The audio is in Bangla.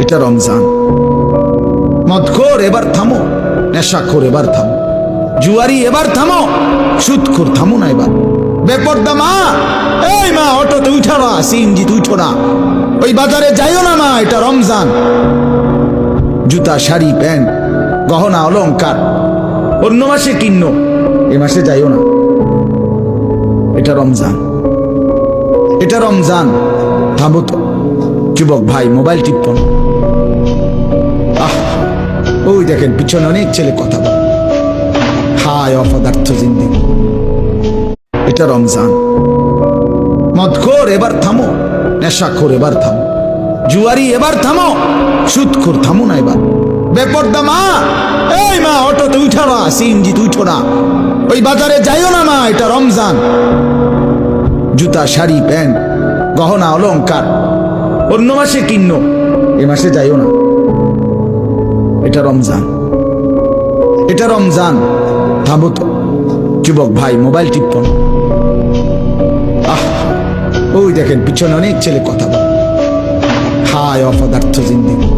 এটা রমজান। মদখোর এবার থামো, নেশাখোর এবার থামো, জুয়ারি এবার থামো, সুদখোর থামো না এবার। বেপর্দা মা, এই মা অটোতে উঠো না, সিএনজিতে উঠো না, ওই বাজারে যাইও না মা, এটা রমজান। জুতা শাড়ি প্যান্ট গহনা অলংকার অন্য মাসে কিন্ন, এ মাসে যাইও না, এটা রমজান। এটা রমজান। থামো তো যুবক ভাই, মোবাইল টিপন। ওই দেখেন পিছনে অনেক ছেলে কথা বলে, হায় অপদার্থ জিন্দেগি। এটা রমজান। মদখোর এবার থামো, নেশাখোর এবার থামো, জুয়ারি এবার থামো, সুদখোর থামো না এবার। বেপর্দা মা, এই মা অটোতে উঠো না, সিএনজিতে উঠো না, ওই বাজারে যাইও না মা, এটা রমজান। জুতা শাড়ি প্যান্ট গহনা অলংকার অন্য মাসে কিন্ন, এ মাসে যাইও না, এটা রমজান। এটা রমজান। থামো তো যুবক ভাই, মোবাইল টিপন। ওই দেখেন পিছনে অনেক ছেলে কথা বলে, হায় অপদার্থ জিন্দেগি।